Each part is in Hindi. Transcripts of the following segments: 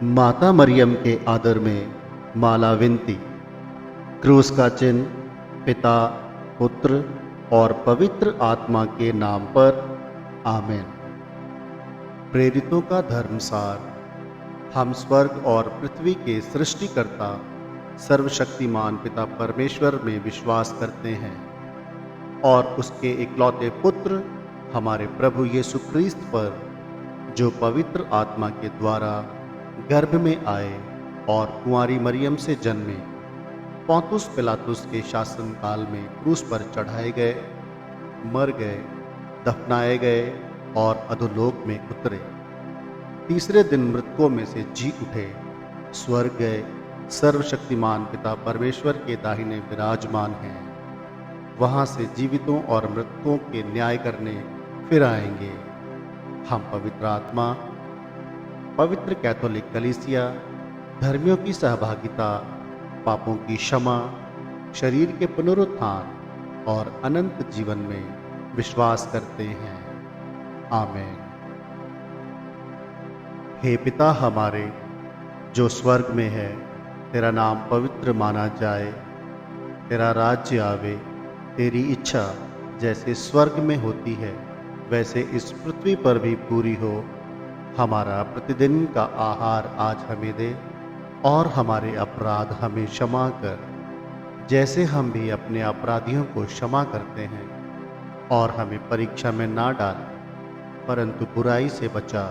माता मरियम के आदर में माला विनती। क्रूस का चिन्ह पिता, पुत्र और पवित्र आत्मा के नाम पर, आमीन। प्रेरितों का धर्मसार। हम स्वर्ग और पृथ्वी के सृष्टिकर्ता सर्वशक्तिमान पिता परमेश्वर में विश्वास करते हैं और उसके इकलौते पुत्र हमारे प्रभु यीशु ख्रीस्त पर, जो पवित्र आत्मा के द्वारा गर्भ में आए और कुंवारी मरियम से जन्मे, पोंतुस पिलातुस के शासनकाल में क्रूस पर चढ़ाए गए, मर गए, दफनाए गए और अधोलोक में उतरे। तीसरे दिन मृतकों में से जी उठे, स्वर्ग गए, सर्वशक्तिमान पिता परमेश्वर के दाहिने विराजमान हैं। वहां से जीवितों और मृतकों के न्याय करने फिर आएंगे। हम पवित्र आत्मा, पवित्र कैथोलिक कलीसिया, धर्मियों की सहभागिता, पापों की क्षमा, शरीर के पुनरुत्थान और अनंत जीवन में विश्वास करते हैं। आमीन। हे पिता हमारे, जो स्वर्ग में है, तेरा नाम पवित्र माना जाए। तेरा राज्य आवे। तेरी इच्छा जैसे स्वर्ग में होती है वैसे इस पृथ्वी पर भी पूरी हो। हमारा प्रतिदिन का आहार आज हमें दे और हमारे अपराध हमें क्षमा कर, जैसे हम भी अपने अपराधियों को क्षमा करते हैं। और हमें परीक्षा में ना डाल, परंतु बुराई से बचा।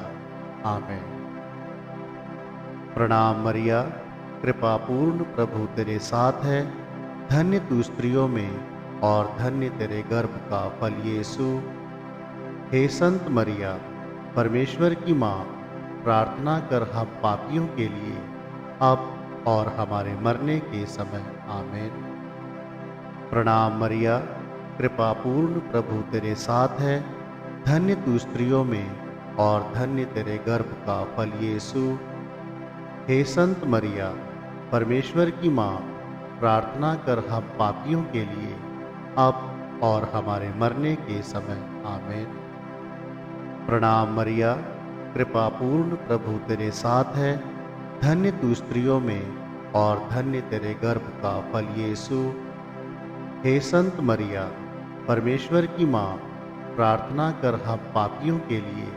आमीन। प्रणाम मरिया, कृपा पूर्ण प्रभु तेरे साथ है। धन्य तू स्त्रियों में और धन्य तेरे गर्भ का फल यीशु। हे संत मरिया, परमेश्वर की माँ, प्रार्थना कर हम पापियों के लिए, अब और हमारे मरने के समय। आमीन। प्रणाम मरिया, कृपा पूर्ण प्रभु तेरे साथ है। धन्य तू स्त्रियों में और धन्य तेरे गर्भ का फल यीशु। हे संत मरिया, परमेश्वर की माँ, प्रार्थना कर हम पापियों के लिए, अब और हमारे मरने के समय। आमीन। प्रणाम मरिया, कृपा पूर्ण प्रभु तेरे साथ है। धन्य तू स्त्रियों में और धन्य तेरे गर्भ का फल यीशु। हे संत मरिया, परमेश्वर की माँ, प्रार्थना कर हम पापियों के लिए,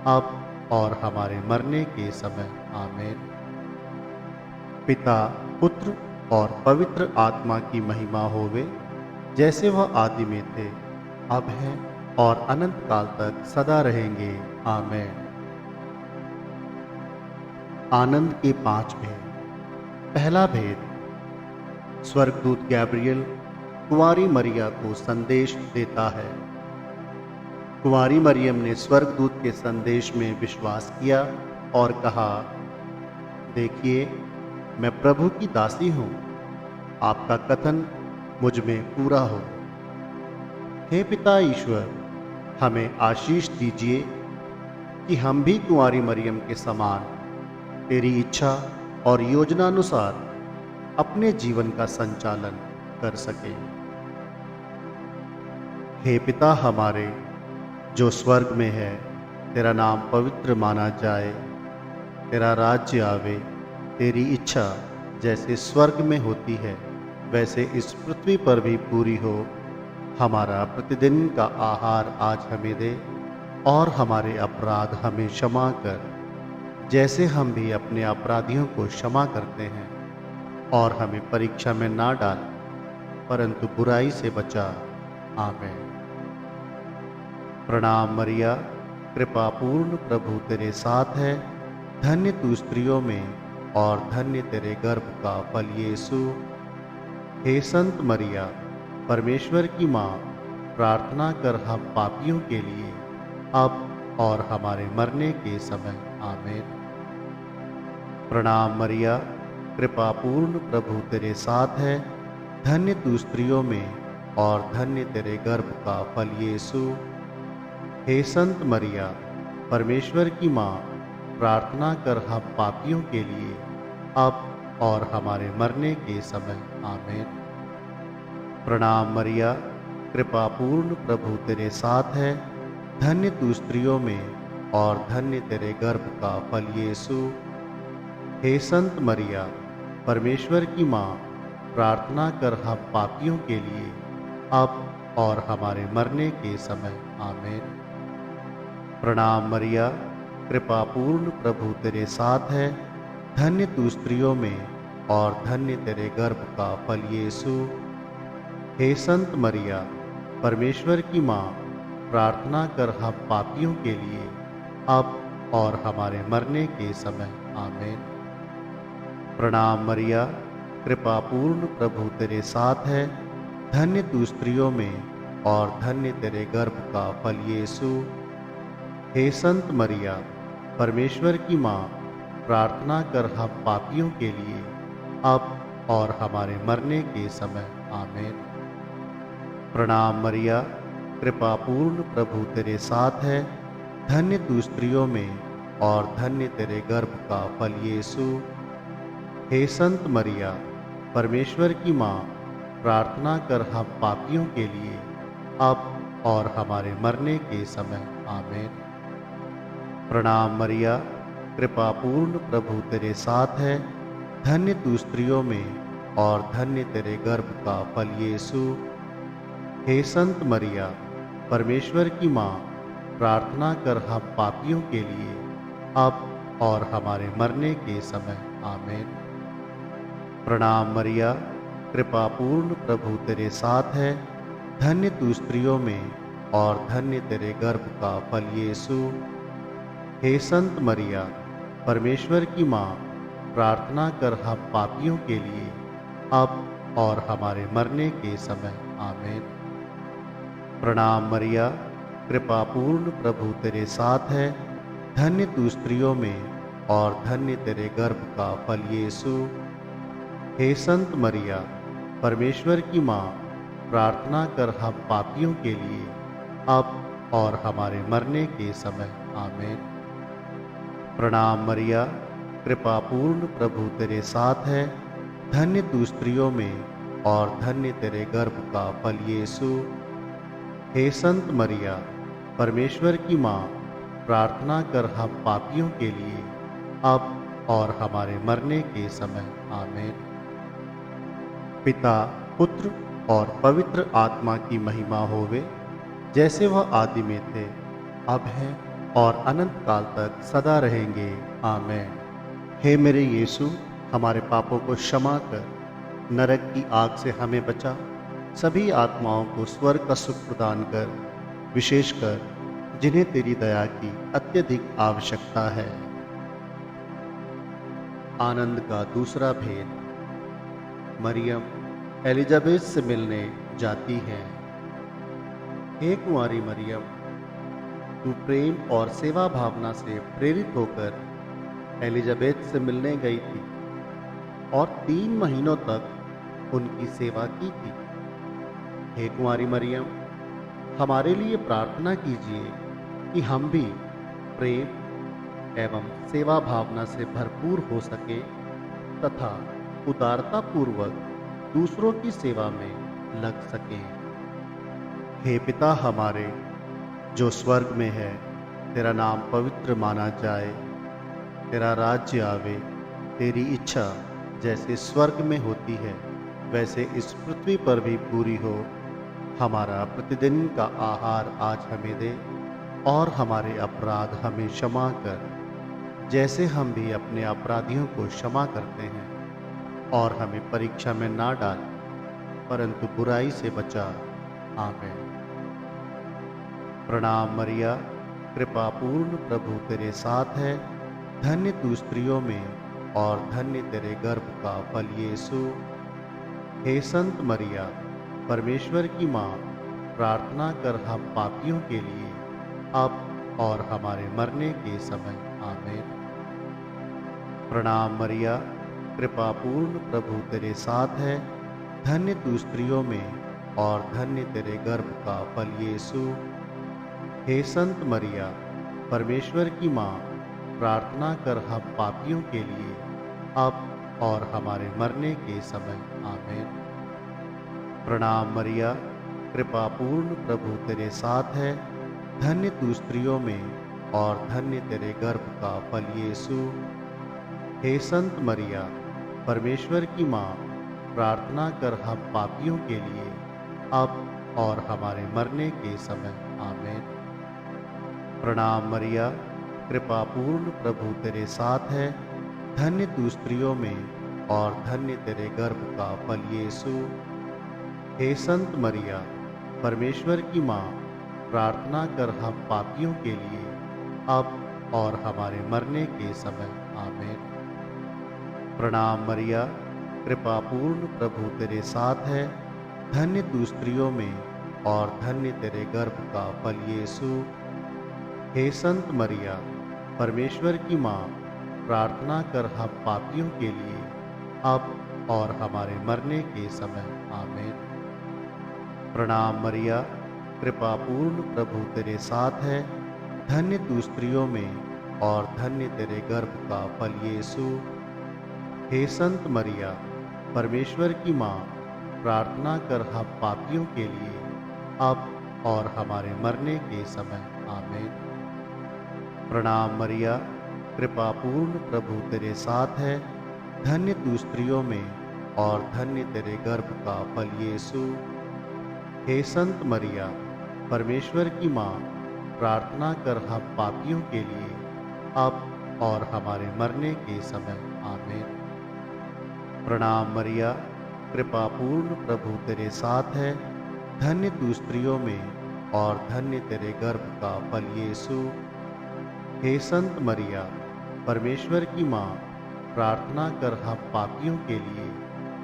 अब और हमारे मरने के समय। आमीन। पिता, पुत्र और पवित्र आत्मा की महिमा होवे, जैसे वह आदि में थे, अब हैं और अनंत काल तक सदा रहेंगे। आमीन। आनंद के 5 भेद। पहला भेद, स्वर्गदूत गैब्रियल कुंवारी मरिया को संदेश देता है। कुंवारी मरियम ने स्वर्गदूत के संदेश में विश्वास किया और कहा, देखिए, मैं प्रभु की दासी हूँ, आपका कथन मुझ में पूरा हो। हे पिता ईश्वर, हमें आशीष दीजिए कि हम भी कुंवारी मरियम के समान तेरी इच्छा और योजनानुसार अपने जीवन का संचालन कर सकें। हे पिता हमारे, जो स्वर्ग में है, तेरा नाम पवित्र माना जाए। तेरा राज्य आवे। तेरी इच्छा जैसे स्वर्ग में होती है वैसे इस पृथ्वी पर भी पूरी हो। हमारा प्रतिदिन का आहार आज हमें दे और हमारे अपराध हमें क्षमा कर, जैसे हम भी अपने अपराधियों को क्षमा करते हैं। और हमें परीक्षा में ना डाल, परंतु बुराई से बचा। आमीन। प्रणाम मरिया, कृपा पूर्ण प्रभु तेरे साथ है। धन्य तू स्त्रियों में और धन्य तेरे गर्भ का फल यीशु। हे संत मरिया, परमेश्वर की माँ, प्रार्थना कर हम पापियों के लिए, अब और हमारे मरने के समय। आमीन। प्रणाम मरिया, कृपा पूर्ण प्रभु तेरे साथ है। धन्य तू स्त्रियों में और धन्य तेरे गर्भ का फल यीशु। हे संत मरिया, परमेश्वर की माँ, प्रार्थना कर हम पापियों के लिए, अब और हमारे मरने के समय। आमीन। प्रणाम मरिया, कृपा पूर्ण प्रभु तेरे साथ है। धन्य तू स्त्रियों में और धन्य तेरे गर्भ का फल यीशु। हे संत मरिया, परमेश्वर की माँ, प्रार्थना कर हम पापियों के लिए, अब और हमारे मरने के समय। आमीन। प्रणाम मरिया, कृपा पूर्ण प्रभु तेरे साथ है, धन्य तू स्त्रियों में और धन्य तेरे गर्भ का फल यीशु। हे संत मरिया, परमेश्वर की माँ, प्रार्थना कर हम पापियों के लिए, अब और हमारे मरने के समय। आमीन। प्रणाम मरिया, कृपा पूर्ण प्रभु तेरे साथ है, धन्य तू स्त्रियों में और धन्य तेरे गर्भ का फल यीशु। हे संत मरिया, परमेश्वर की माँ, प्रार्थना कर हम पापियों के लिए, अब और हमारे मरने के समय। आमीन। प्रणाम मरिया, कृपा पूर्ण प्रभु तेरे साथ है, धन्य तू स्त्रियों में और धन्य तेरे गर्भ का फल यीशु। हे संत मरिया, परमेश्वर की माँ, प्रार्थना कर हम पापियों के लिए, अब और हमारे मरने के समय। आमीन। प्रणाम मरिया, कृपा पूर्ण प्रभु तेरे साथ है, धन्य तू स्त्रियों में और धन्य तेरे गर्भ का फल यीशु। हे संत मरिया, परमेश्वर की माँ, प्रार्थना कर हम पापियों के लिए, अब और हमारे मरने के समय। आमीन। प्रणाम मरिया, कृपा पूर्ण प्रभु तेरे साथ है, धन्य तू स्त्रियों में और धन्य तेरे गर्भ का फल यीशु। हे संत मरिया, परमेश्वर की माँ, प्रार्थना कर हम पापियों के लिए, अब और हमारे मरने के समय। आमीन। प्रणाम मरिया, कृपा पूर्ण प्रभु तेरे साथ है, धन्य तू स्त्रियों में और धन्य तेरे गर्भ का फल यीशु। हे संत मरिया, परमेश्वर की माँ, प्रार्थना कर हम पापियों के लिए, अब और हमारे मरने के समय। आमीन। प्रणाम मरिया, कृपा पूर्ण प्रभु तेरे साथ है, धन्य तू स्त्रियों में और धन्य तेरे गर्भ का फल यीशु। हे संत मरिया, परमेश्वर की माँ, प्रार्थना कर हम पापियों के लिए, अब और हमारे मरने के समय। आमीन। पिता, पुत्र और पवित्र आत्मा की महिमा होवे, जैसे वह आदि में थे, अब हैं और अनंत काल तक सदा रहेंगे। आमीन। हे मेरे यीशु, हमारे पापों को क्षमा कर, नरक की आग से हमें बचा, सभी आत्माओं को स्वर्ग का सुख प्रदान कर, विशेषकर जिन्हें तेरी दया की अत्यधिक आवश्यकता है। आनंद का दूसरा भेद। मरियम एलिजाबेथ से मिलने जाती है। हे कुंवारी मरियम, तू प्रेम और सेवा भावना से प्रेरित होकर एलिजाबेथ से मिलने गई थी और 3 महीनों तक उनकी सेवा की थी। हे कुंवारी मरियम, हमारे लिए प्रार्थना कीजिए कि हम भी प्रेम एवं सेवा भावना से भरपूर हो सके तथा उदारता पूर्वक दूसरों की सेवा में लग सके। हे पिता हमारे जो स्वर्ग में है, तेरा नाम पवित्र माना जाए, तेरा राज्य आवे, तेरी इच्छा जैसे स्वर्ग में होती है वैसे इस पृथ्वी पर भी पूरी हो। हमारा प्रतिदिन का आहार आज हमें दे और हमारे अपराध हमें क्षमा कर, जैसे हम भी अपने अपराधियों को क्षमा करते हैं, और हमें परीक्षा में ना डाल, परंतु बुराई से बचा। आमीन। प्रणाम मरिया, कृपा पूर्ण प्रभु तेरे साथ है, धन्य तू स्त्रियों में और धन्य तेरे गर्भ का फल यीशु। हे संत मरिया, परमेश्वर की माँ, प्रार्थना कर हम पापियों के लिए, अब और हमारे मरने के समय। आमीन। प्रणाम मरिया, कृपा पूर्ण प्रभु तेरे साथ है, धन्य तू स्त्रियों में और धन्य तेरे गर्भ का फल यीशु। हे संत मरिया, परमेश्वर की माँ, प्रार्थना कर हम पापियों के लिए, अब और हमारे मरने के समय। आमीन। प्रणाम मरिया, कृपा पूर्ण प्रभु तेरे साथ है, धन्य तू स्त्रियों में और धन्य तेरे गर्भ का फल यीशु। हे संत मरिया, परमेश्वर की माँ, प्रार्थना कर हम पापियों के लिए, अब और हमारे मरने के समय। आमीन। प्रणाम मरिया, कृपा पूर्ण प्रभु तेरे साथ है, धन्य तू स्त्रियों में और धन्य तेरे गर्भ का फल यीशु। हे संत मरिया, परमेश्वर की माँ, प्रार्थना कर हम पापियों के लिए, अब और हमारे मरने के समय। आमीन। प्रणाम मरिया, कृपा पूर्ण प्रभु तेरे साथ है, धन्य तू स्त्रियों में और धन्य तेरे गर्भ का फल यीशु। हे संत मरिया, परमेश्वर की माँ, प्रार्थना कर हम पापियों के लिए, अब और हमारे मरने के समय। आमीन। प्रणाम मरिया, कृपा पूर्ण प्रभु तेरे साथ है, धन्य तू स्त्रियों में और धन्य तेरे गर्भ का फल यीशु। हे संत मरिया, परमेश्वर की माँ, प्रार्थना कर हम पापियों के लिए, अब और हमारे मरने के समय। आमीन। प्रणाम मरिया, कृपा पूर्ण प्रभु तेरे साथ है, धन्य तू स्त्रियों में और धन्य तेरे गर्भ का फल यीशु। हे संत मरिया, परमेश्वर की माँ, प्रार्थना कर हम पापियों के लिए, अब और हमारे मरने के समय। आमीन। प्रणाम मरिया, कृपा पूर्ण प्रभु तेरे साथ है, धन्य तू स्त्रियों में और धन्य तेरे गर्भ का फल यीशु। हे संत मरिया, परमेश्वर की माँ, प्रार्थना कर हम पापियों के लिए,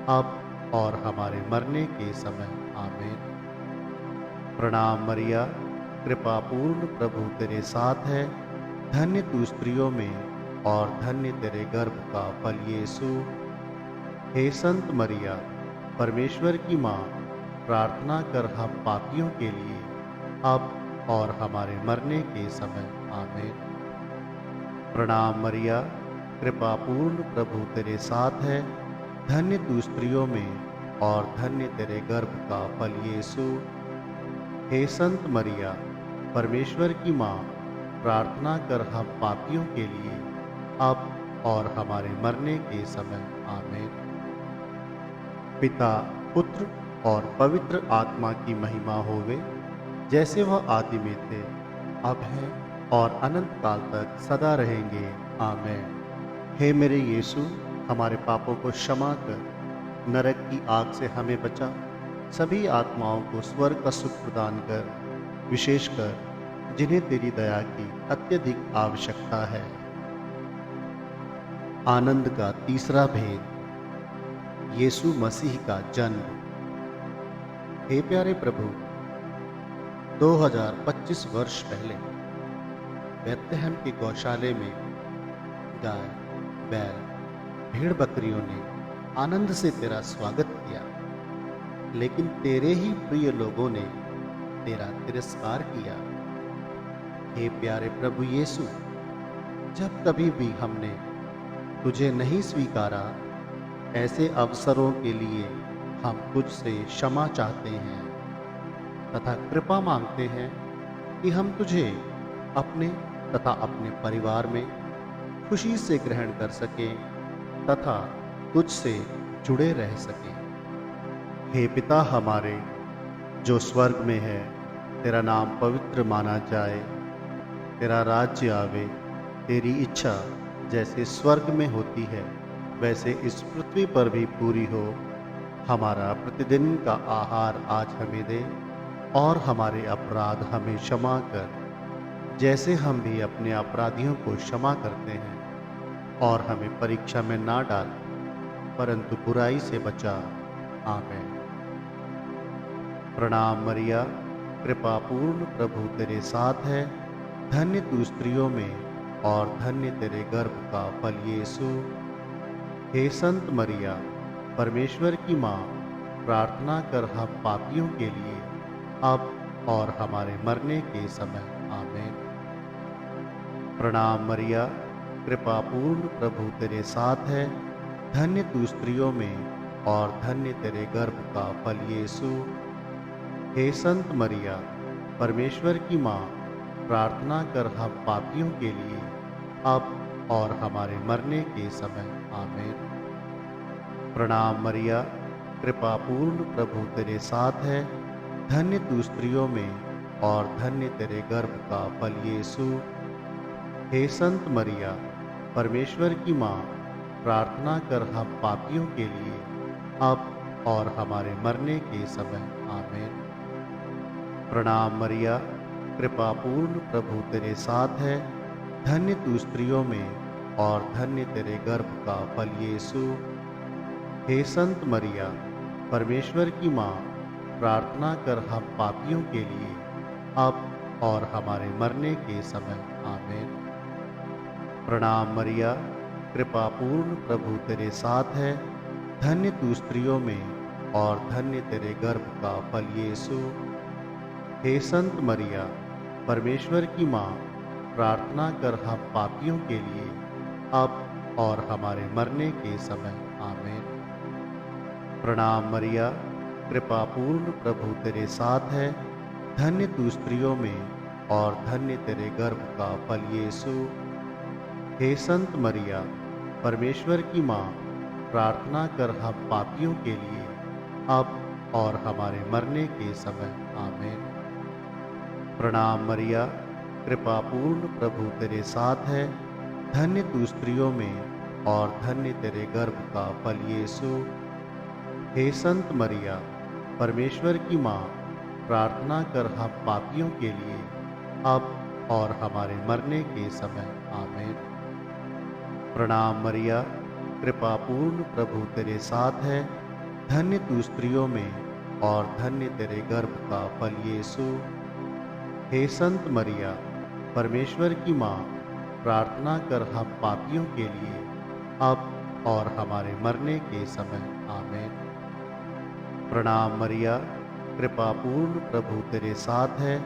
अब और हमारे मरने के समय। आमीन। प्रणाम मरिया, कृपा पूर्ण प्रभु तेरे साथ है, धन्य तू स्त्रियों में और धन्य तेरे गर्भ का फल यीशु। हे संत मरिया, परमेश्वर की माँ, प्रार्थना कर हम पापियों के लिए, अब और हमारे मरने के समय। आमीन। प्रणाम मरिया, कृपा पूर्ण प्रभु तेरे साथ है, धन्य तू स्त्रियों में और धन्य तेरे गर्भ का फल यीशु। हे संत मरिया, परमेश्वर की माँ, प्रार्थना कर हम पापियों के लिए, अब और हमारे मरने के समय। आमीन। पिता, पुत्र और पवित्र आत्मा की महिमा होवे, जैसे वह आदि में थे, अब है और अनंत काल तक सदा रहेंगे। आमीन। हे मेरे यीशु, हमारे पापों को क्षमा कर, नरक की आग से हमें बचा, सभी आत्माओं को स्वर्ग का सुख प्रदान कर, विशेषकर जिन्हें तेरी दया की अत्यधिक आवश्यकता है। आनंद का तीसरा भेद, यीशु मसीह का जन्म। हे प्यारे प्रभु, 2025 वर्ष पहले बेथलेहम के गौशाले में गाय, बैल, भेड़ बकरियों ने आनंद से तेरा स्वागत किया, लेकिन तेरे ही प्रिय लोगों ने तेरा तिरस्कार किया। हे प्यारे प्रभु यीशु, जब कभी भी हमने तुझे नहीं स्वीकारा, ऐसे अवसरों के लिए हम तुझसे क्षमा चाहते हैं तथा कृपा मांगते हैं कि हम तुझे अपने तथा अपने परिवार में खुशी से ग्रहण कर सकें तथा तुझसे जुड़े रह सकें। हे पिता हमारे जो स्वर्ग में है, तेरा नाम पवित्र माना जाए, तेरा राज्य आवे, तेरी इच्छा जैसे स्वर्ग में होती है वैसे इस पृथ्वी पर भी पूरी हो। हमारा प्रतिदिन का आहार आज हमें दे और हमारे अपराध हमें क्षमा कर, जैसे हम भी अपने अपराधियों को क्षमा करते हैं, और हमें परीक्षा में ना डाल, परंतु बुराई से बचा। आमीन। प्रणाम मरिया, कृपा पूर्ण प्रभु तेरे साथ है, धन्य तू स्त्रियों में और धन्य तेरे गर्भ का फल यीशु। हे संत मरिया, परमेश्वर की माँ, प्रार्थना कर हम पापियों के लिए, अब और हमारे मरने के समय। आमीन। प्रणाम मरिया, कृपा पूर्ण प्रभु तेरे साथ है, धन्य तू स्त्रियों में और धन्य तेरे गर्भ का फल यीशु। हे संत मरिया, परमेश्वर की माँ, प्रार्थना कर हम पापियों के लिए, अब और हमारे मरने के समय आमीन। प्रणाम मरिया, कृपा पूर्ण प्रभु तेरे साथ है, धन्य तू स्त्रियों में और धन्य तेरे गर्भ का फल यीशु। हे संत मरिया, परमेश्वर की माँ, प्रार्थना कर हम पापियों के लिए अब और हमारे मरने के समय आमीन। प्रणाम मरिया, कृपा पूर्ण प्रभु तेरे साथ है, धन्य तू स्त्रियों में और धन्य तेरे गर्भ का फल यीशु। हे संत मरिया, परमेश्वर की माँ, प्रार्थना कर हम पापियों के लिए अब और हमारे मरने के समय आमीन। प्रणाम मरिया, कृपा पूर्ण प्रभु तेरे साथ है, धन्य तू स्त्रियों में और धन्य तेरे गर्भ का फल यीशु। हे संत मरिया, परमेश्वर की माँ, प्रार्थना कर हम पापियों के लिए अब और हमारे मरने के समय आमीन। प्रणाम मरिया, कृपा पूर्ण प्रभु तेरे साथ है, धन्य तू स्त्रियों में और धन्य तेरे गर्भ का फल यीशु। हे संत मरिया, परमेश्वर की माँ, प्रार्थना कर हम पापियों के लिए अब और हमारे मरने के समय आमीन। प्रणाम मरिया, कृपा पूर्ण प्रभु तेरे साथ है, धन्य तू स्त्रियों में और धन्य तेरे गर्भ का फल यीशु। हे संत मरिया, परमेश्वर की माँ, प्रार्थना कर हम पापियों के लिए अब और हमारे मरने के समय आमीन। प्रणाम मरिया, कृपा पूर्ण प्रभु तेरे साथ है, धन्य तू स्त्रियों में और धन्य तेरे गर्भ का फल यीशु। हे संत मरिया, परमेश्वर की माँ, प्रार्थना कर हम पापियों के लिए अब और हमारे मरने के समय आमीन। प्रणाम मरिया, कृपा पूर्ण प्रभु तेरे साथ है,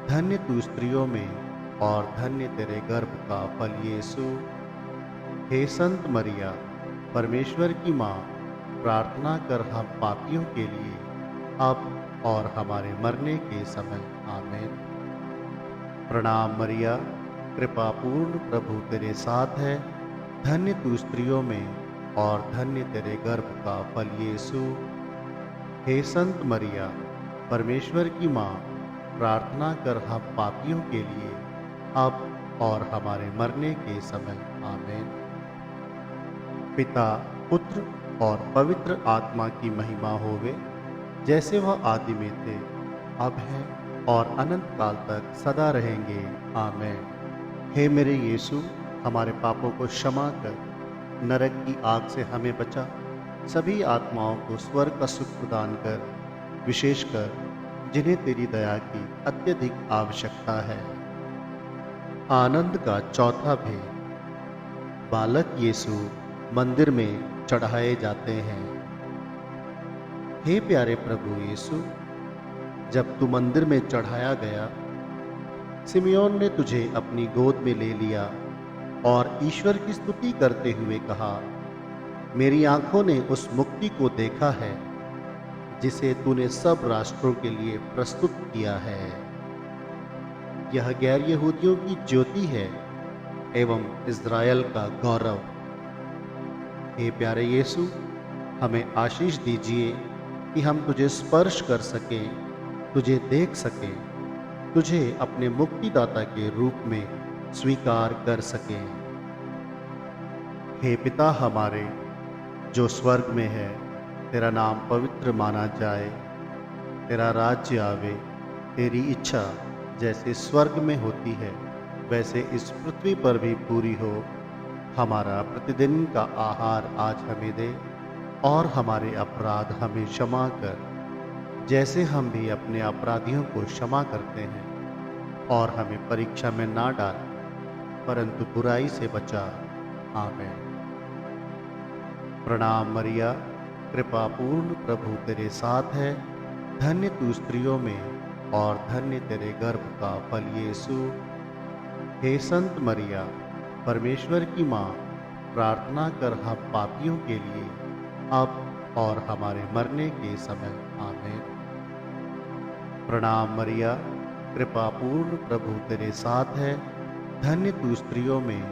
धन्य तू स्त्रियों में और धन्य तेरे गर्भ का फल यीशु। हे संत मरिया, परमेश्वर की माँ, प्रार्थना कर हम पापियों के लिए अब और हमारे मरने के समय आमीन। प्रणाम मरिया, कृपा पूर्ण प्रभु तेरे साथ है, धन्य तू स्त्रियों में और धन्य तेरे गर्भ का फल यीशु। हे संत मरिया, परमेश्वर की माँ, प्रार्थना कर हम पापियों के लिए अब और हमारे मरने के समय आमीन। पिता, पुत्र और पवित्र आत्मा की महिमा होवे, जैसे वह आदि में थे, अब है और अनंत काल तक सदा रहेंगे आमीन। हे मेरे यीशु, हमारे पापों को क्षमा कर, नरक की आग से हमें बचा, सभी आत्माओं को स्वर्ग का सुख प्रदान कर, विशेषकर जिन्हें तेरी दया की अत्यधिक आवश्यकता है। आनंद का चौथा भेद। बालक यीशु मंदिर में चढ़ाए जाते हैं। हे प्यारे प्रभु यीशु, जब तू मंदिर में चढ़ाया गया, सिमियोन ने तुझे अपनी गोद में ले लिया और ईश्वर की स्तुति करते हुए कहा, मेरी आंखों ने उस मुक्ति को देखा है जिसे तूने सब राष्ट्रों के लिए प्रस्तुत किया है। यह गैर यहूदियों की ज्योति है एवं इज़राइल का गौरव। हे प्यारे यीशु, हमें आशीष दीजिए कि हम तुझे स्पर्श कर सकें, तुझे देख सकें, तुझे अपने मुक्तिदाता के रूप में स्वीकार कर सकें। हे पिता हमारे जो स्वर्ग में है, तेरा नाम पवित्र माना जाए, तेरा राज्य आवे, तेरी इच्छा जैसे स्वर्ग में होती है वैसे इस पृथ्वी पर भी पूरी हो। हमारा प्रतिदिन का आहार आज हमें दे और हमारे अपराध हमें क्षमा कर, जैसे हम भी अपने अपराधियों को क्षमा करते हैं, और हमें परीक्षा में ना डाल परंतु बुराई से बचा। आमीन। प्रणाम मरिया, कृपा पूर्ण प्रभु तेरे साथ है, धन्य तू स्त्रियों में और धन्य तेरे गर्भ का फल यीशु। हे संत मरिया, परमेश्वर की माँ, प्रार्थना कर हम पापियों के लिए अब और हमारे मरने के समय। आमीन। प्रणाम मरिया, कृपा पूर्ण प्रभु तेरे साथ है, धन्य तू स्त्रियों में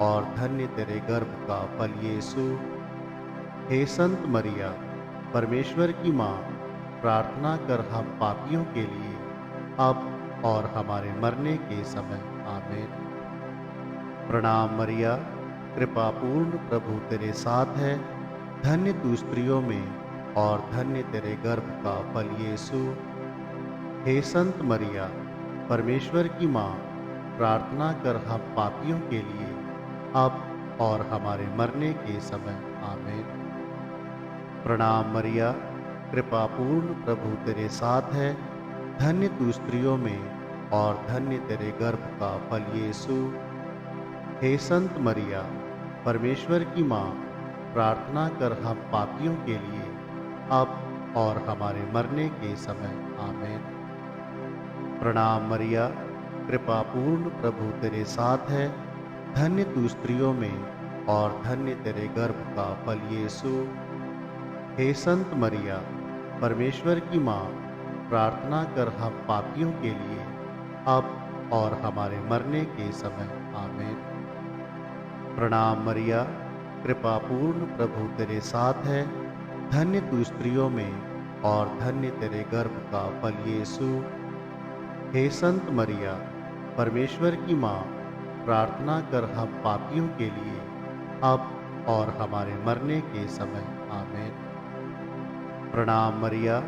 और धन्य तेरे गर्भ का फल यीशु। हे संत मरिया, परमेश्वर की माँ, प्रार्थना कर हम पापियों के लिए, अब और हमारे मरने के समय। आमीन। प्रणाम मरिया, कृपा पूर्ण प्रभु तेरे साथ है, धन्य तू स्त्रियों में और धन्य तेरे गर्भ का फल यीशु। हे संत मरिया, परमेश्वर की माँ, प्रार्थना कर हम पापियों के लिए, अब और हमारे मरने के समय। आमीन। प्रणाम मरिया, कृपा पूर्ण प्रभु तेरे साथ है, धन्य तू स्त्रियों में और धन्य तेरे गर्भ का फल यीशु। हे संत मरिया, परमेश्वर की माँ, प्रार्थना कर हम पापियों के लिए, अब और हमारे मरने के समय। आमीन। प्रणाम मरिया, कृपा पूर्ण प्रभु तेरे साथ है, धन्य तू स्त्रियों में और धन्य तेरे गर्भ का फल यीशु। हे संत मरिया, परमेश्वर की माँ, प्रार्थना कर हम पापियों के लिए, अब और हमारे मरने के समय। आमीन। प्रणाम मरिया, कृपा पूर्ण प्रभु तेरे साथ है, धन्य तू स्त्रियों में और धन्य तेरे गर्भ का फल यीशु। हे संत मरिया, परमेश्वर की माँ, प्रार्थना कर हम पापियों के लिए, अब और हमारे मरने के समय। आमीन। प्रणाम मरिया,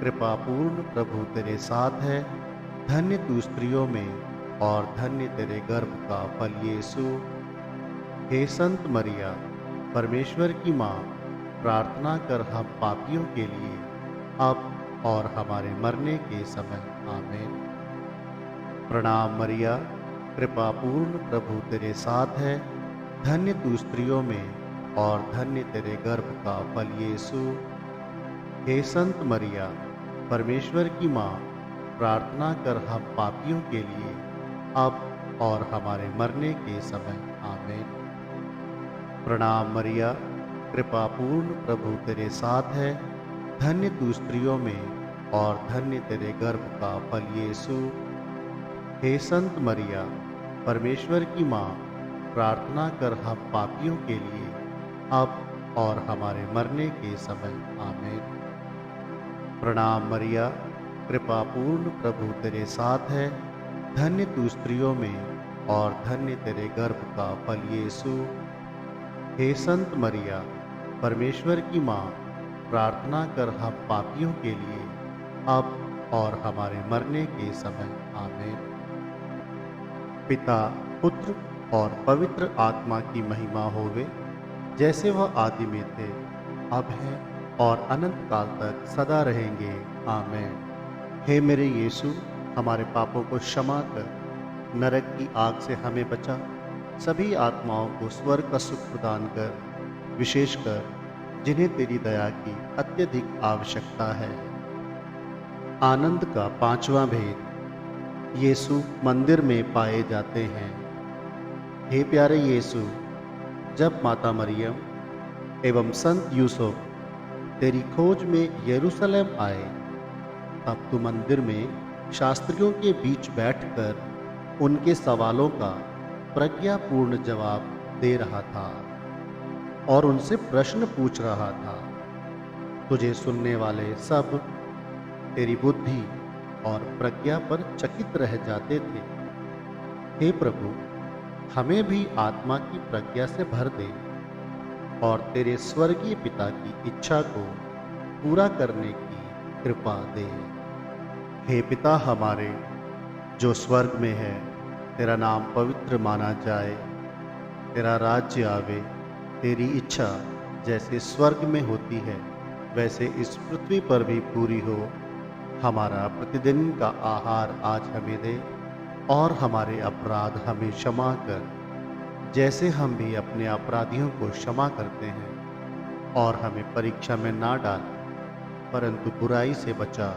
कृपा पूर्ण प्रभु तेरे साथ है, धन्य तू स्त्रियों में और धन्य तेरे गर्भ का फल यीशु। हे संत मरिया, परमेश्वर की माँ, प्रार्थना कर हम पापियों के लिए, अब और हमारे मरने के समय। आमीन। प्रणाम मरिया, कृपा पूर्ण प्रभु तेरे साथ है, धन्य तू स्त्रियों में और धन्य तेरे गर्भ का फल यीशु। हे संत मरिया, परमेश्वर की माँ, प्रार्थना कर हम पापियों के लिए, अब और हमारे मरने के समय। आमीन। प्रणाम मरिया, कृपा पूर्ण प्रभु तेरे साथ है, धन्य तू स्त्रियों में और धन्य तेरे गर्भ का फल यीशु। हे संत मरिया, परमेश्वर की माँ, प्रार्थना कर हम पापियों के लिए, अब और हमारे मरने के समय। आमीन। प्रणाम मरिया, कृपा पूर्ण प्रभु तेरे साथ है, धन्य तू स्त्रियों में और धन्य तेरे गर्भ का फल यीशु। हे संत मरिया, परमेश्वर की माँ, प्रार्थना कर हम पापियों के लिए, अब और हमारे मरने के समय। आमीन। पिता, पुत्र और पवित्र आत्मा की महिमा होवे, जैसे वह आदि में थे, अब है और अनंत काल तक सदा रहेंगे। आमीन। हे मेरे यीशु, हमारे पापों को क्षमा कर, नरक की आग से हमें बचा, सभी आत्माओं को स्वर्ग का सुख प्रदान कर, विशेषकर जिन्हें तेरी दया की अत्यधिक आवश्यकता है। आनंद का पांचवा भेद, यीशु मंदिर में पाए जाते हैं। हे प्यारे यीशु, जब माता मरियम एवं संत यूसुफ तेरी खोज में यरूशलेम आए, तब तू मंदिर में शास्त्रियों के बीच बैठकर उनके सवालों का प्रज्ञापूर्ण जवाब दे रहा था और उनसे प्रश्न पूछ रहा था। तुझे सुनने वाले सब तेरी बुद्धि और प्रज्ञा पर चकित रह जाते थे। हे प्रभु, हमें भी आत्मा की प्रज्ञा से भर दे और तेरे स्वर्गीय पिता की इच्छा को पूरा करने की कृपा दे। हे पिता हमारे, जो स्वर्ग में है, तेरा नाम पवित्र माना जाए, तेरा राज्य आवे, तेरी इच्छा जैसे स्वर्ग में होती है वैसे इस पृथ्वी पर भी पूरी हो। हमारा प्रतिदिन का आहार आज हमें दे और हमारे अपराध हमें क्षमा कर, जैसे हम भी अपने अपराधियों को क्षमा करते हैं, और हमें परीक्षा में ना डाल, परंतु बुराई से बचा।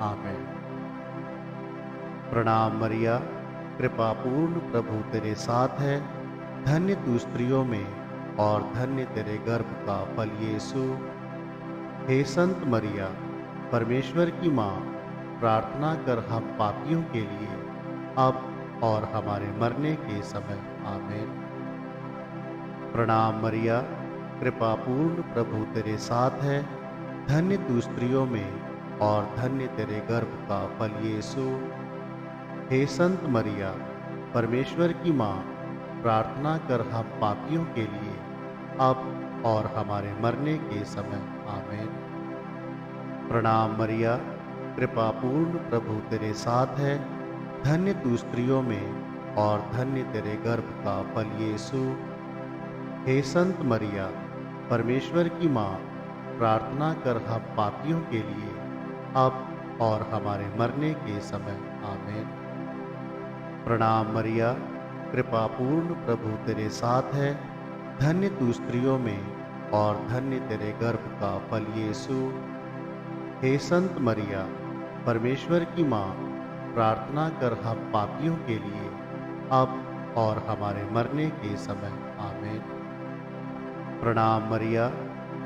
आमीन। प्रणाम मरिया, कृपा पूर्ण प्रभु तेरे साथ है, धन्य तू स्त्रियों में और धन्य तेरे गर्भ का फल यीशु। हे संत मरिया, परमेश्वर की माँ, प्रार्थना कर हम पापियों के लिए, अब और हमारे मरने के समय। आमीन। प्रणाम मरिया, कृपा पूर्ण प्रभु तेरे साथ है। धन्य तू स्त्रियों में और धन्य तेरे गर्भ का फल यीशु। हे संत मरिया, परमेश्वर की माँ, प्रार्थना कर हम पापियों के लिए, अब और हमारे मरने के समय। आमीन। प्रणाम मरिया, कृपा पूर्ण प्रभु तेरे साथ है। धन्य तू स्त्रियों में और धन्य तेरे गर्भ का फल यीशु। हे संत मरिया, परमेश्वर की माँ, प्रार्थना कर हम पापियों के लिए, अब और हमारे मरने के समय। आमीन। प्रणाम मरिया, कृपा पूर्ण प्रभु तेरे साथ है। धन्य तू स्त्रियों में और धन्य तेरे गर्भ का फल यीशु। हे संत मरिया, परमेश्वर की माँ, प्रार्थना कर हम पापियों के लिए, अब और हमारे मरने के समय। आमीन। प्रणाम मरिया,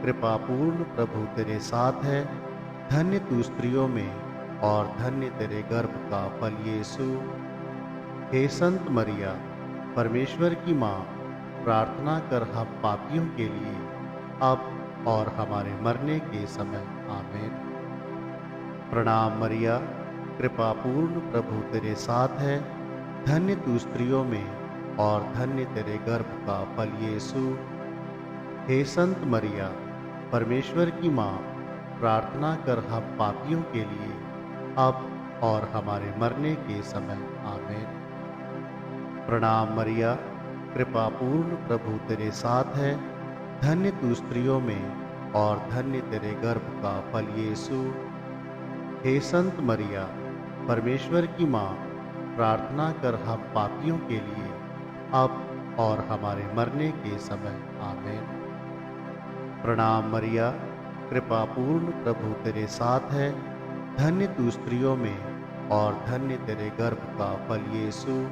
कृपा पूर्ण प्रभु तेरे साथ है। धन्य तू स्त्रियों में और धन्य तेरे गर्भ का फल यीशु। हे संत मरिया, परमेश्वर की माँ, प्रार्थना कर हम पापियों के लिए, अब और हमारे मरने के समय। आमीन। प्रणाम मरिया, कृपा पूर्ण प्रभु तेरे साथ है। धन्य तू स्त्रियों में और धन्य तेरे गर्भ का फल यीशु। हे संत मरिया, परमेश्वर की माँ, प्रार्थना कर हम पापियों के लिए, अब और हमारे मरने के समय। आमीन। प्रणाम मरिया, कृपा पूर्ण प्रभु तेरे साथ है। धन्य तू स्त्रियों में और धन्य तेरे गर्भ का फल यीशु। हे संत मरिया, परमेश्वर की माँ, प्रार्थना कर हम पापियों के लिए, अब और हमारे मरने के समय। आमीन। प्रणाम मरिया, कृपा पूर्ण प्रभु तेरे साथ है। धन्य तू स्त्रियों में और धन्य तेरे गर्भ का फल यीशु।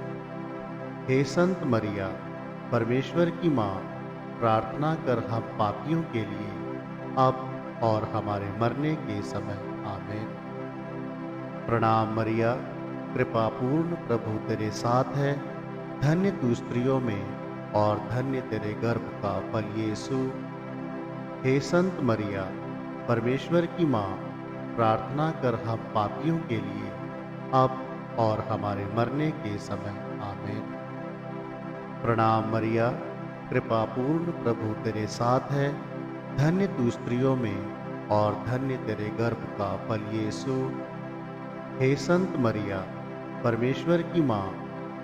हे संत मरिया, परमेश्वर की माँ, प्रार्थना कर हम पापियों के लिए, अब और हमारे मरने के समय। आमीन। प्रणाम मरिया, कृपा पूर्ण प्रभु तेरे साथ है। धन्य तू स्त्रियों में और धन्य तेरे गर्भ का फल यीशु। हे संत मरिया, परमेश्वर की माँ, प्रार्थना कर हम पापियों के लिए, अब और हमारे मरने के समय। आमीन। प्रणाम मरिया, कृपा पूर्ण प्रभु तेरे साथ है। धन्य तू स्त्रियों में और धन्य तेरे गर्भ का फल यीशु। हे संत मरिया, परमेश्वर की माँ,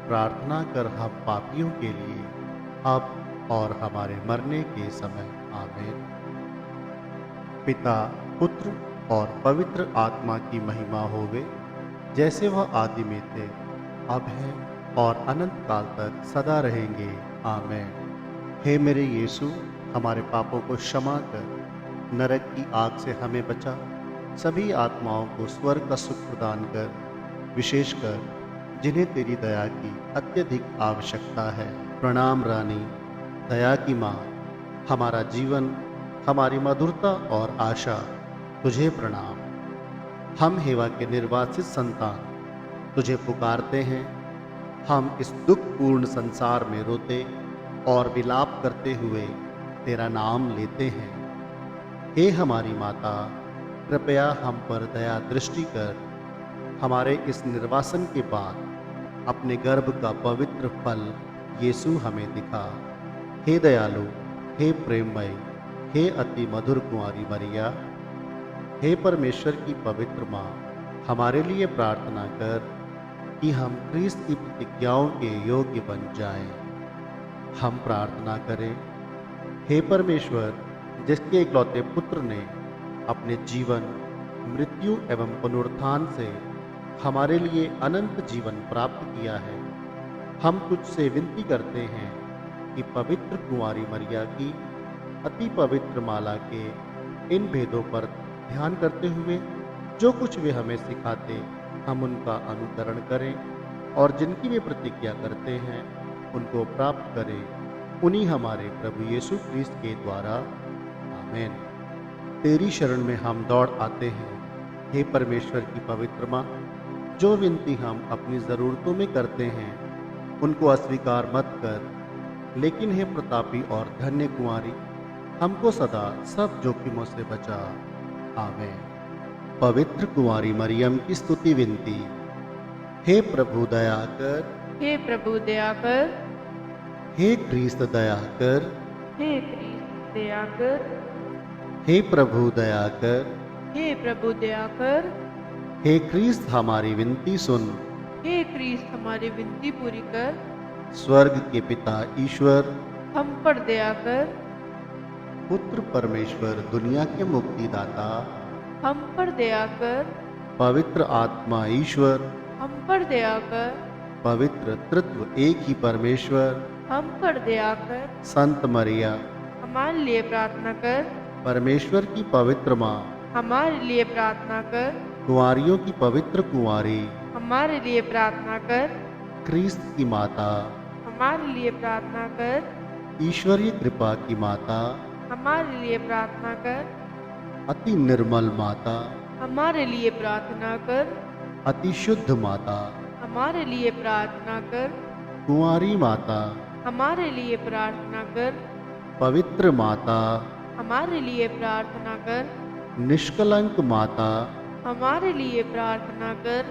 प्रार्थना कर हम पापियों के लिए, अब और हमारे मरने के समय। आमीन। पिता, पुत्र और पवित्र आत्मा की महिमा होवे, जैसे वह आदि में थे, अब है और अनंत काल तक सदा रहेंगे। आमीन। हे मेरे यीशु, हमारे पापों को क्षमा कर, नरक की आग से हमें बचा, सभी आत्माओं को स्वर्ग का सुख प्रदान कर, विशेषकर जिन्हें तेरी दया की अत्यधिक आवश्यकता है। प्रणाम रानी, दया की माँ, हमारा जीवन, हमारी मधुरता और आशा, तुझे प्रणाम। हम हेवा के निर्वासित संतान तुझे पुकारते हैं। हम इस दुखपूर्ण संसार में रोते और विलाप करते हुए तेरा नाम लेते हैं। हे हमारी माता, कृपया हम पर दया दृष्टि कर हमारे इस निर्वासन के बाद अपने गर्भ का पवित्र फल यीशु हमें दिखा। हे दयालु, हे प्रेममय, हे अति मधुर कुंवारी मरिया, हे परमेश्वर की पवित्र माँ, हमारे लिए प्रार्थना कर कि हम क्रिस्त की प्रतिज्ञाओं के योग्य बन जाएं। हम प्रार्थना करें। हे परमेश्वर, जिसके इकलौते पुत्र ने अपने जीवन, मृत्यु एवं पुनरुत्थान से हमारे लिए अनंत जीवन प्राप्त किया है, हम तुझसे विनती करते हैं कि पवित्र कुंवारी मरिया की अति पवित्र माला के इन भेदों पर ध्यान करते हुए जो कुछ वे हमें सिखाते, हम उनका अनुकरण करें और जिनकी वे प्रतिज्ञा करते हैं उनको प्राप्त करें। उन्हीं हमारे प्रभु यीशु क्रिस्त के द्वारा। आमीन। तेरी शरण में हम दौड़ आते हैं। हे परमेश्वर की पवित्र माँ, जो विनती हम अपनी ज़रूरतों में करते हैं उनको अस्वीकार मत कर। लेकिन हे प्रतापी और धन्य कुंवारी, हमको सदा सब जोखिमों से बचा। आमेन। पवित्र कुंवारी मरियम की स्तुति विनती। हे प्रभु दया कर, हे प्रभु दया कर, हे क्रिस्त दया कर, हे क्रिस्त दया कर, हे प्रभु दया कर, हे प्रभु दया कर, हे क्रिस्त हमारी विनती सुन। हे क्रिस्त हमारी विनती पूरी कर, स्वर्ग के पिता ईश्वर, हम पर दया कर, पुत्र परमेश्वर दुनिया के मुक्तिदाता, हम पर दया कर, पवित्र आत्मा ईश्वर, हम पर दया कर, पवित्र तृत्व एक ही परमेश्वर, हम पर दया कर, संत मरिया, हमारे लिए प्रार्थना कर, परमेश्वर की पवित्र माँ, हमारे लिए प्रार्थना कर, कुंवारियों की पवित्र कुंवारी, हमारे लिए प्रार्थना कर, क्रिस्त की माता, हमारे लिए प्रार्थना कर, ईश्वरीय कृपा की माता, हमारे लिए प्रार्थना कर, अति निर्मल माता, हमारे लिए प्रार्थना कर, अति शुद्ध माता, हमारे लिए प्रार्थना कर, कुंवारी माता, हमारे लिए प्रार्थना कर, पवित्र माता, हमारे लिए प्रार्थना कर, निष्कलंक माता, हमारे लिए प्रार्थना कर,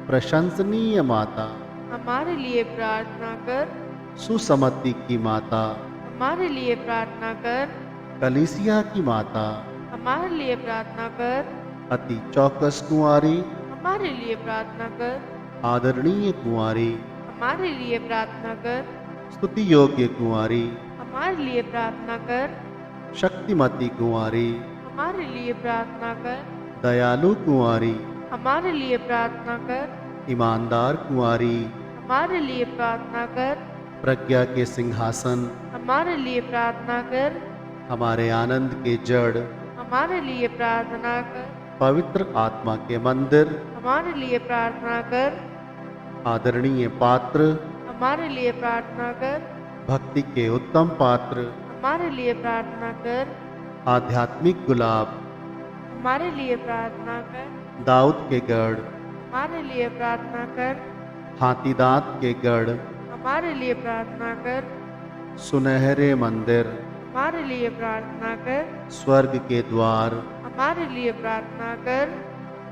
प्रशंसनीय माता, हमारे लिए प्रार्थना कर, सुसमति की माता, हमारे लिए प्रार्थना कर, कलीसिया की माता, हमारे लिए प्रार्थना कर, अति चौकस कुंवारी, हमारे लिए प्रार्थना कर, आदरणीय कुंवारी, हमारे लिए प्रार्थना कर, स्तुति योग्य कुंवारी, हमारे लिए प्रार्थना कर, शक्तिमती कुंवारी, हमारे लिए प्रार्थना कर, दयालु कुंवारी, हमारे लिए प्रार्थना कर, ईमानदार कुंवारी, हमारे लिए प्रार्थना कर, प्रज्ञा के सिंहासन, हमारे लिए प्रार्थना कर, हमारे आनंद के जड़, हमारे लिए प्रार्थना कर, पवित्र आत्मा के मंदिर, हमारे लिए प्रार्थना कर, आदरणीय पात्र, हमारे लिए प्रार्थना कर, भक्ति के उत्तम पात्र, हमारे लिए प्रार्थना कर, आध्यात्मिक गुलाब, हमारे लिए प्रार्थना कर, दाऊद के गढ़, हमारे लिए प्रार्थना कर, हाथी दांत के गढ़, हमारे लिए प्रार्थना कर, सुनहरे मंदिर, हमारे लिए प्रार्थना कर, स्वर्ग के द्वार, हमारे लिए प्रार्थना कर,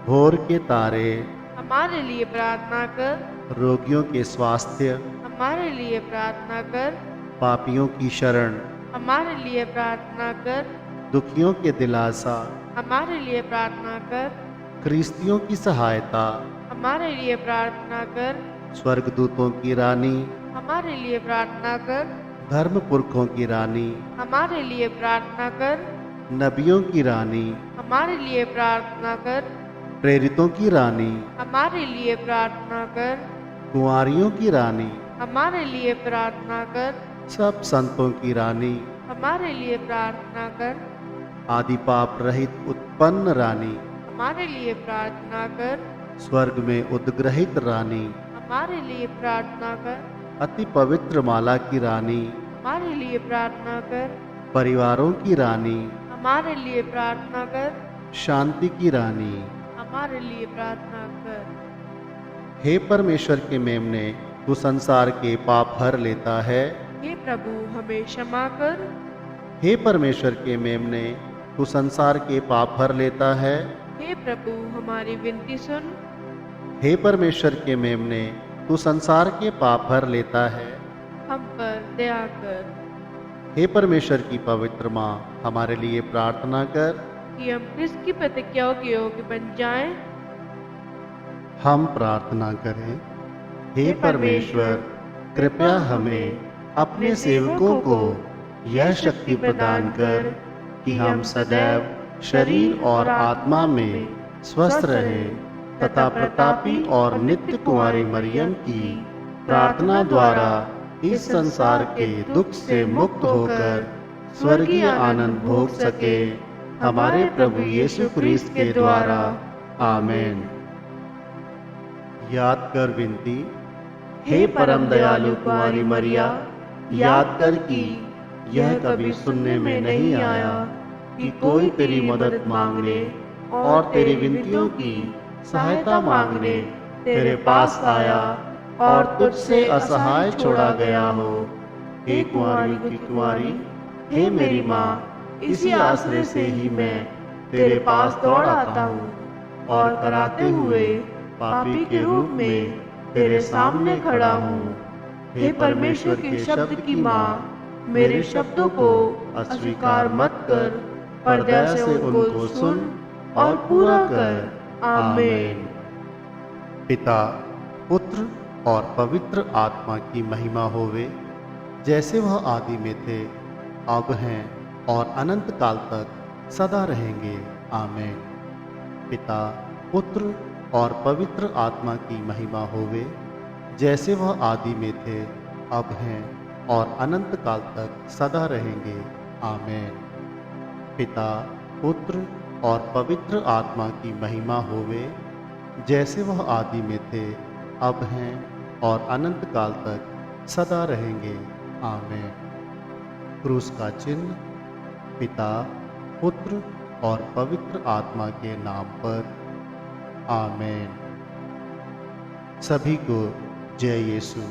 भोर के तारे, हमारे लिए प्रार्थना कर, रोगियों के स्वास्थ्य, हमारे लिए प्रार्थना कर, पापियों की शरण, हमारे लिए प्रार्थना कर, दुखियों के दिलासा, हमारे लिए प्रार्थना कर, ख्रिस्तियों की सहायता, हमारे लिए प्रार्थना कर, स्वर्गदूतों की रानी, हमारे लिए प्रार्थना कर, धर्म पुरखों की रानी, हमारे लिए प्रार्थना कर, नबियों की रानी, हमारे लिए प्रार्थना कर, प्रेरितों की रानी, हमारे लिए प्रार्थना कर, कुंवारियों की रानी, हमारे लिए प्रार्थना कर, सब संतों की रानी, हमारे लिए प्रार्थना कर, आदि पाप रहित उत्पन्न रानी, हमारे लिए प्रार्थना कर, स्वर्ग में उद्ग्रहित रानी, हमारे लिए प्रार्थना कर, अति पवित्र माला की रानी, हमारे लिए प्रार्थना कर, परिवारों की रानी, हमारे लिए प्रार्थना कर, शांति की रानी, हमारे लिए प्रार्थना कर, हे परमेश्वर के मेमने, तू संसार के पाप हर लेता है। हे प्रभु हमें क्षमा कर, हे परमेश्वर के मेमने, तू संसार के पाप हर लेता है। हे प्रभु हमारी विनती सुन, हे परमेश्वर के मेमने, तू संसार के पाप हर लेता है। हम पर दया कर, हे परमेश्वर की पवित्र माँ, हमारे लिए प्रार्थना कर। कि हम क्रिस्त की प्रतिज्ञाओं के योग्य बन जाएं। हम प्रार्थना करें। हे परमेश्वर, कृपया हमें अपने सेवकों को यह शक्ति प्रदान कर कि हम सदैव शरीर और आत्मा में स्वस्थ रहें तथा प्रतापी और नित्य कुंवारी मरियम की प्रार्थना द्वारा इस संसार के दुख से मुक्त होकर स्वर्गीय आनंद भोग सके, हमारे प्रभु यीशु क्रिस्त के द्वारा। आमीन। याद कर विनती। हे परम दयालु कुंवारी मरिया, याद कर कि यह कभी सुनने में नहीं आया कि कोई तेरी मदद मांगने और तेरी विनतियों की सहायता मांगने तेरे पास आया और तुझसे असहाय छोड़ा गया हो। हे कुंवारी की कुंवारी, हे मेरी माँ, इसी आश्रय से ही मैं तेरे पास दौड़ आता हूँ और कराते हुए पापी के रूप में तेरे सामने खड़ा हूँ। हे परमेश्वर के शब्द की माँ, मेरे शब्दों को अस्वीकार मत कर, पर दया से उनको सुन और पूरा कर। आमीन। पिता, पुत्र और पवित्र आत्मा की महिमा होवे, जैसे वह आदि में थे, अब हैं और अनंत काल तक सदा रहेंगे। आमीन। पिता, पुत्र और पवित्र आत्मा की महिमा होवे, जैसे वह आदि में थे, अब हैं और अनंत काल तक सदा रहेंगे। आमीन। पिता, पुत्र और पवित्र आत्मा की महिमा होवे, जैसे वह आदि में थे, अब हैं और अनंत काल तक सदा रहेंगे। आमीन। क्रूस का चिन्ह। पिता, पुत्र और पवित्र आत्मा के नाम पर। आमीन। सभी को जय यीशु।